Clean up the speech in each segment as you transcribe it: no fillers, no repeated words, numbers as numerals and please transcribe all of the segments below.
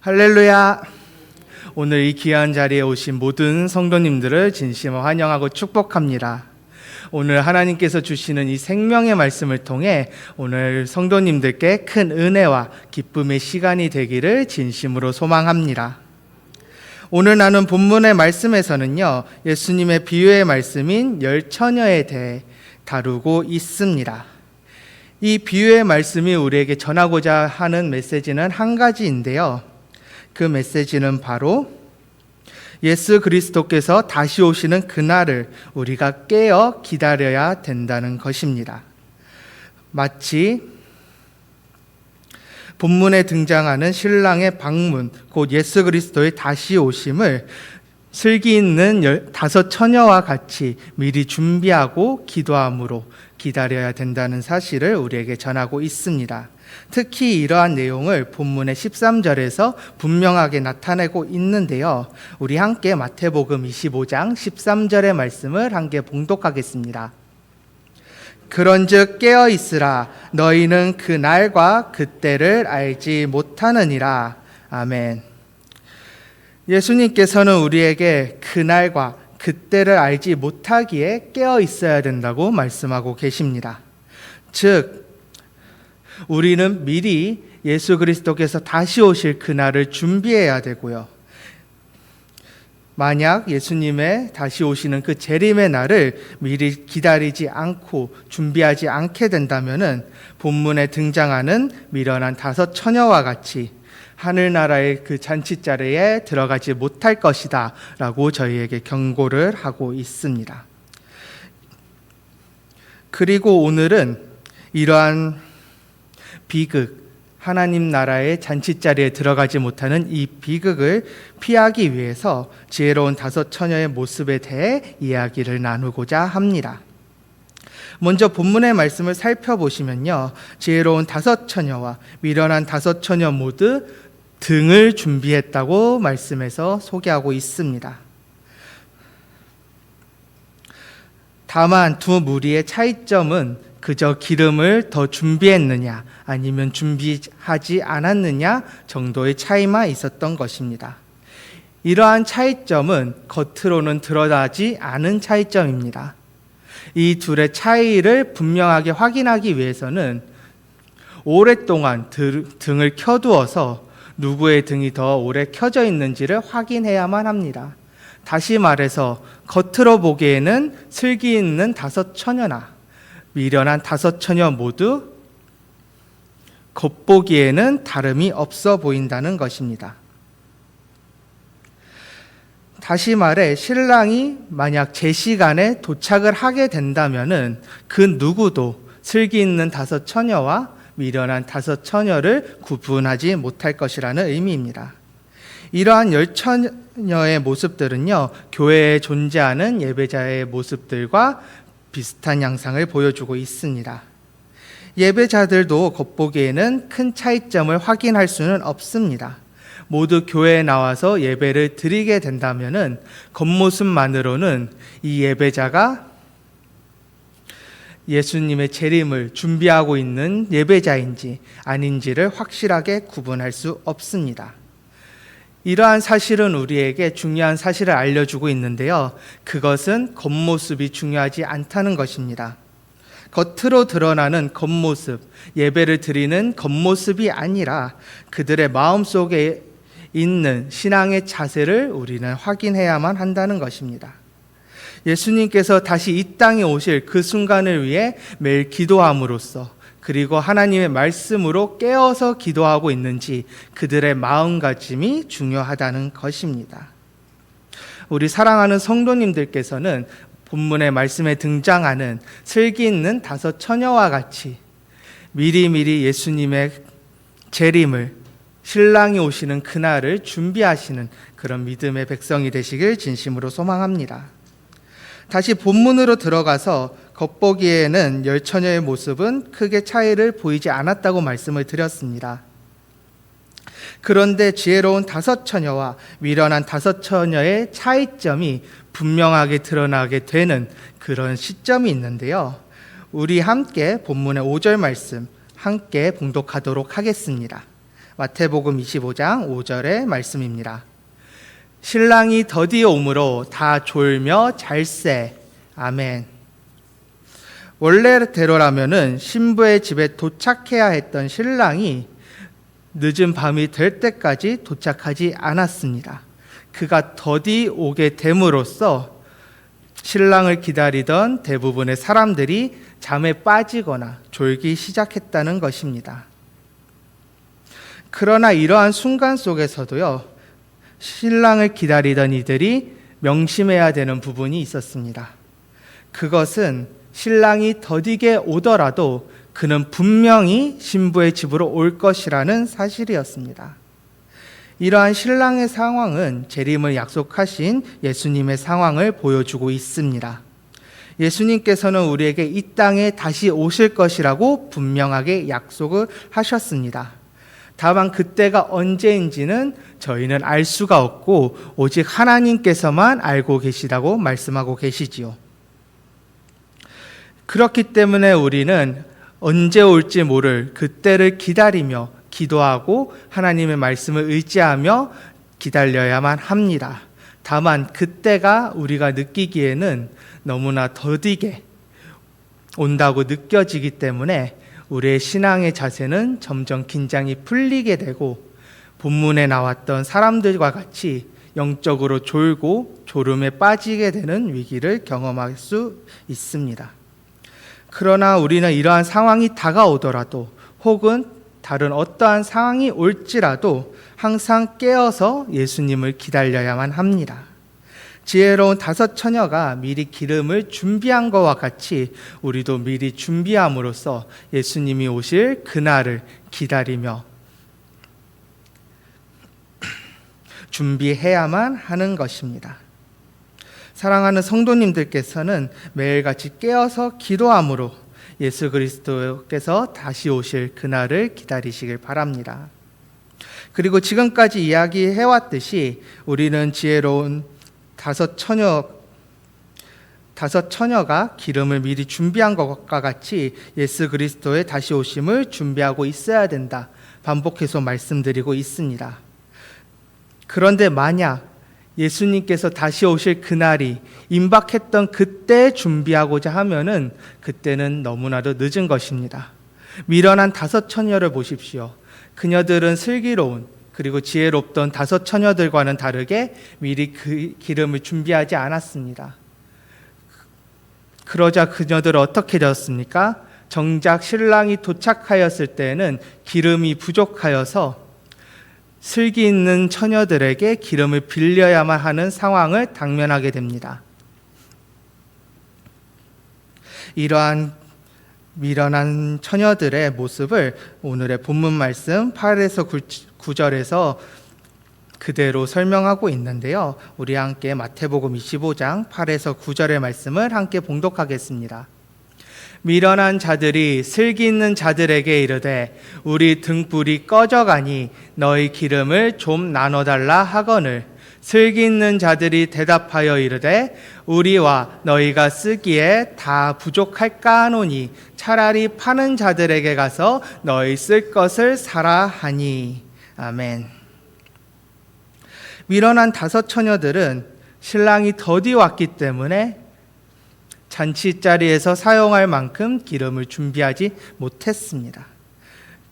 할렐루야! 오늘 이 귀한 자리에 오신 모든 성도님들을 진심으로 환영하고 축복합니다. 오늘 하나님께서 주시는 이 생명의 말씀을 통해 오늘 성도님들께 큰 은혜와 기쁨의 시간이 되기를 진심으로 소망합니다. 오늘 나눈 본문의 말씀에서는요, 예수님의 비유의 말씀인 열 처녀에 대해 다루고 있습니다. 이 비유의 말씀이 우리에게 전하고자 하는 메시지는 한 가지인데요. 그 메시지는 바로 예수 그리스도께서 다시 오시는 그날을 우리가 깨어 기다려야 된다는 것입니다. 마치 본문에 등장하는 신랑의 방문, 곧 예수 그리스도의 다시 오심을 슬기 있는 5 처녀와 같이 미리 준비하고 기도함으로 기다려야 된다는 사실을 우리에게 전하고 있습니다. 특히 이러한 내용을 본문의 13절에서 분명하게 나타내고 있는데요. 우리 함께 마태복음 25장 13절의 말씀을 함께 봉독하겠습니다. 그런즉 깨어 있으라. 너희는 그 날과 그때를 알지 못하느니라. 아멘. 예수님께서는 우리에게 그 날과 그때를 알지 못하기에 깨어 있어야 된다고 말씀하고 계십니다. 즉, 우리는 미리 예수 그리스도께서 다시 오실 그날을 준비해야 되고요. 만약 예수님의 다시 오시는 그 재림의 날을 미리 기다리지 않고 준비하지 않게 된다면은 본문에 등장하는 미련한 5 처녀와 같이 하늘나라의 그 잔치자리에 들어가지 못할 것이다 라고 저희에게 경고를 하고 있습니다. 그리고 오늘은 이러한 비극, 하나님 나라의 잔치자리에 들어가지 못하는 이 비극을 피하기 위해서 지혜로운 5 처녀의 모습에 대해 이야기를 나누고자 합니다. 먼저 본문의 말씀을 살펴보시면요, 지혜로운 5 처녀와 미련한 5 처녀 모두 등을 준비했다고 말씀에서 소개하고 있습니다. 다만 두 무리의 차이점은 그저 기름을 더 준비했느냐 아니면 준비하지 않았느냐 정도의 차이만 있었던 것입니다. 이러한 차이점은 겉으로는 드러나지 않은 차이점입니다. 이 둘의 차이를 분명하게 확인하기 위해서는 오랫동안 등을 켜두어서 누구의 등이 더 오래 켜져 있는지를 확인해야만 합니다. 다시 말해서 겉으로 보기에는 슬기 있는 5 처녀나 미련한 5 처녀 모두 겉보기에는 다름이 없어 보인다는 것입니다. 다시 말해 신랑이 만약 제 시간에 도착을 하게 된다면은 그 누구도 슬기 있는 5 처녀와 미련한 5 처녀를 구분하지 못할 것이라는 의미입니다. 이러한 10 처녀의 모습들은요, 교회에 존재하는 예배자의 모습들과 비슷한 양상을 보여주고 있습니다. 예배자들도 겉보기에는 큰 차이점을 확인할 수는 없습니다. 모두 교회에 나와서 예배를 드리게 된다면은 겉모습만으로는 이 예배자가 예수님의 재림을 준비하고 있는 예배자인지 아닌지를 확실하게 구분할 수 없습니다. 이러한 사실은 우리에게 중요한 사실을 알려주고 있는데요. 그것은 겉모습이 중요하지 않다는 것입니다. 겉으로 드러나는 겉모습, 예배를 드리는 겉모습이 아니라 그들의 마음속에 있는 신앙의 자세를 우리는 확인해야만 한다는 것입니다. 예수님께서 다시 이 땅에 오실 그 순간을 위해 매일 기도함으로써 그리고 하나님의 말씀으로 깨어서 기도하고 있는지 그들의 마음가짐이 중요하다는 것입니다. 우리 사랑하는 성도님들께서는 본문의 말씀에 등장하는 슬기 있는 5 처녀와 같이 미리미리 예수님의 재림을 신랑이 오시는 그날을 준비하시는 그런 믿음의 백성이 되시길 진심으로 소망합니다. 다시 본문으로 들어가서 겉보기에는 10 처녀의 모습은 크게 차이를 보이지 않았다고 말씀을 드렸습니다. 그런데 지혜로운 5 처녀와 미련한 5 처녀의 차이점이 분명하게 드러나게 되는 그런 시점이 있는데요. 우리 함께 본문의 5절 말씀 함께 봉독하도록 하겠습니다. 마태복음 25장 5절의 말씀입니다. 신랑이 더디어 오므로 다 졸며 잘세. 아멘. 원래대로라면은 신부의 집에 도착해야 했던 신랑이 늦은 밤이 될 때까지 도착하지 않았습니다. 그가 더디 오게 됨으로써 신랑을 기다리던 대부분의 사람들이 잠에 빠지거나 졸기 시작했다는 것입니다. 그러나 이러한 순간 속에서도요, 신랑을 기다리던 이들이 명심해야 되는 부분이 있었습니다. 그것은 신랑이 더디게 오더라도 그는 분명히 신부의 집으로 올 것이라는 사실이었습니다. 이러한 신랑의 상황은 재림을 약속하신 예수님의 상황을 보여주고 있습니다. 예수님께서는 우리에게 이 땅에 다시 오실 것이라고 분명하게 약속을 하셨습니다. 다만 그때가 언제인지는 저희는 알 수가 없고 오직 하나님께서만 알고 계시다고 말씀하고 계시지요. 그렇기 때문에 우리는 언제 올지 모를 그때를 기다리며 기도하고 하나님의 말씀을 의지하며 기다려야만 합니다. 다만 그때가 우리가 느끼기에는 너무나 더디게 온다고 느껴지기 때문에 우리의 신앙의 자세는 점점 긴장이 풀리게 되고 본문에 나왔던 사람들과 같이 영적으로 졸고 졸음에 빠지게 되는 위기를 경험할 수 있습니다. 그러나 우리는 이러한 상황이 다가오더라도 혹은 다른 어떠한 상황이 올지라도 항상 깨어서 예수님을 기다려야만 합니다. 지혜로운 5 처녀가 미리 기름을 준비한 것과 같이 우리도 미리 준비함으로써 예수님이 오실 그날을 기다리며 준비해야만 하는 것입니다. 사랑하는 성도님들께서는 매일같이 깨어서 기도함으로 예수 그리스도께서 다시 오실 그날을 기다리시길 바랍니다. 그리고 지금까지 이야기해왔듯이 우리는 지혜로운 5 처녀가 기름을 미리 준비한 것과 같이 예수 그리스도의 다시 오심을 준비하고 있어야 된다. 반복해서 말씀드리고 있습니다. 그런데 만약 예수님께서 다시 오실 그날이 임박했던 그때 준비하고자 하면은 그때는 너무나도 늦은 것입니다. 미련한 5 처녀를 보십시오. 그녀들은 슬기로운 그리고 지혜롭던 5 처녀들과는 다르게 미리 그 기름을 준비하지 않았습니다. 그러자 그녀들은 어떻게 되었습니까? 정작 신랑이 도착하였을 때에는 기름이 부족하여서 슬기 있는 처녀들에게 기름을 빌려야만 하는 상황을 당면하게 됩니다. 이러한 미련한 처녀들의 모습을 오늘의 본문 말씀 8에서 9절에서 그대로 설명하고 있는데요. 우리 함께 마태복음 25장 8에서 9절의 말씀을 함께 봉독하겠습니다. 미련한 자들이 슬기 있는 자들에게 이르되 우리 등불이 꺼져가니 너희 기름을 좀 나눠달라 하거늘 슬기 있는 자들이 대답하여 이르되 우리와 너희가 쓰기에 다 부족할까 하노니 차라리 파는 자들에게 가서 너희 쓸 것을 사라 하니. 아멘. 미련한 5 처녀들은 신랑이 더디 왔기 때문에 잔치자리에서 사용할 만큼 기름을 준비하지 못했습니다.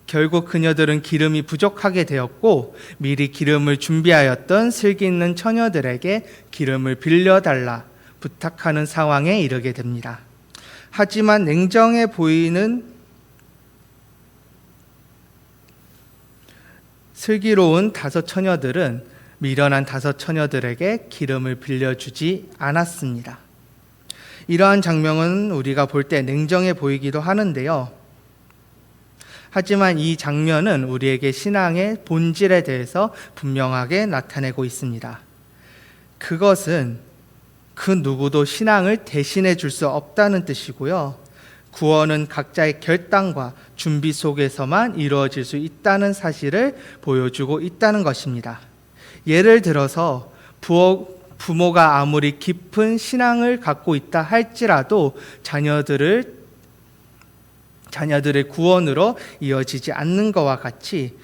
결국 그녀들은 기름이 부족하게 되었고 미리 기름을 준비하였던 슬기 있는 처녀들에게 기름을 빌려달라 부탁하는 상황에 이르게 됩니다. 하지만 냉정해 보이는 슬기로운 5 처녀들은 미련한 5 처녀들에게 기름을 빌려주지 않았습니다. 이러한 장면은 우리가 볼 때 냉정해 보이기도 하는데요. 하지만 이 장면은 우리에게 신앙의 본질에 대해서 분명하게 나타내고 있습니다. 그것은 그 누구도 신앙을 대신해 줄 수 없다는 뜻이고요. 구원은 각자의 결단과 준비 속에서만 이루어질 수 있다는 사실을 보여주고 있다는 것입니다. 예를 들어서 부모가 아무리 깊은 신앙을 갖고 있다 할지라도 자녀들의 구원으로 이어지지 않는 것과 같이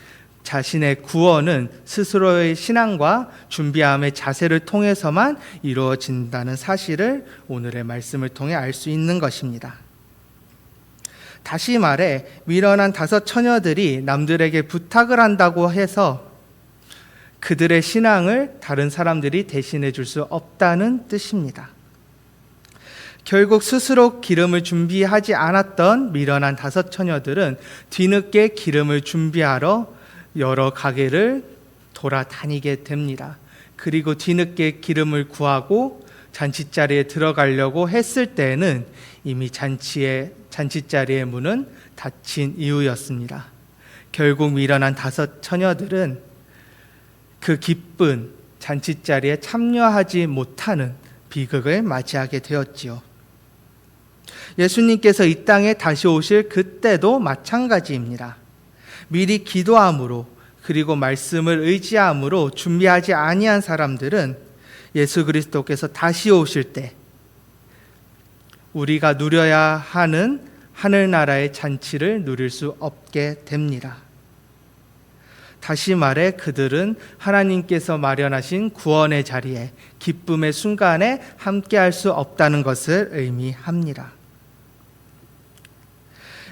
자신의 구원은 스스로의 신앙과 준비함의 자세를 통해서만 이루어진다는 사실을 오늘의 말씀을 통해 알 수 있는 것입니다. 다시 말해 미련한 5 처녀들이 남들에게 부탁을 한다고 해서 그들의 신앙을 다른 사람들이 대신해 줄 수 없다는 뜻입니다. 결국 스스로 기름을 준비하지 않았던 미련한 5 처녀들은 뒤늦게 기름을 준비하러 여러 가게를 돌아다니게 됩니다. 그리고 뒤늦게 기름을 구하고 잔치자리에 들어가려고 했을 때는 이미 잔치자리의 문은 닫힌 이유였습니다. 결국 미련한 5 처녀들은 그 기쁜 잔치자리에 참여하지 못하는 비극을 맞이하게 되었지요. 예수님께서 이 땅에 다시 오실 그때도 마찬가지입니다. 미리 기도함으로 그리고 말씀을 의지함으로 준비하지 아니한 사람들은 예수 그리스도께서 다시 오실 때 우리가 누려야 하는 하늘나라의 잔치를 누릴 수 없게 됩니다. 다시 말해 그들은 하나님께서 마련하신 구원의 자리에 기쁨의 순간에 함께할 수 없다는 것을 의미합니다.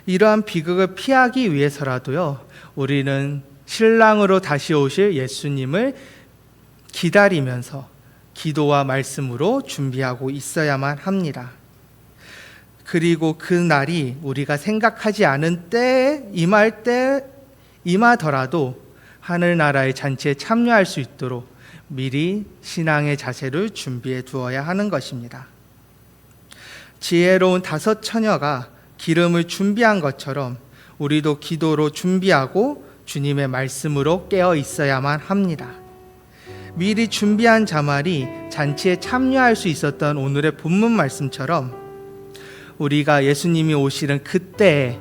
이러한 비극을 피하기 위해서라도요, 우리는 신랑으로 다시 오실 예수님을 기다리면서 기도와 말씀으로 준비하고 있어야만 합니다. 그리고 그 날이 우리가 생각하지 않은 때에 임하더라도 하늘나라의 잔치에 참여할 수 있도록 미리 신앙의 자세를 준비해 두어야 하는 것입니다. 지혜로운 5 처녀가 기름을 준비한 것처럼 우리도 기도로 준비하고 주님의 말씀으로 깨어 있어야만 합니다. 미리 준비한 자말이 잔치에 참여할 수 있었던 오늘의 본문 말씀처럼 우리가 예수님이 오시는 그때의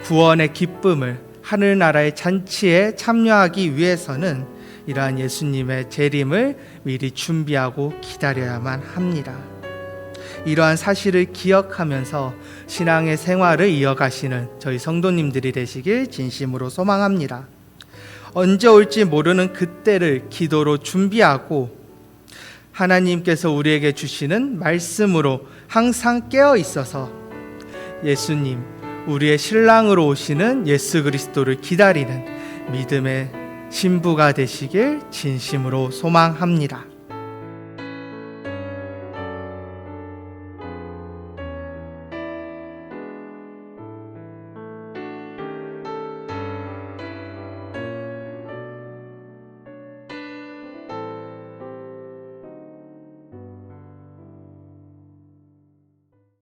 구원의 기쁨을 하늘나라의 잔치에 참여하기 위해서는 이러한 예수님의 재림을 미리 준비하고 기다려야만 합니다. 이러한 사실을 기억하면서 신앙의 생활을 이어가시는 저희 성도님들이 되시길 진심으로 소망합니다. 언제 올지 모르는 그때를 기도로 준비하고 하나님께서 우리에게 주시는 말씀으로 항상 깨어 있어서 예수님, 우리의 신랑으로 오시는 예수 그리스도를 기다리는 믿음의 신부가 되시길 진심으로 소망합니다.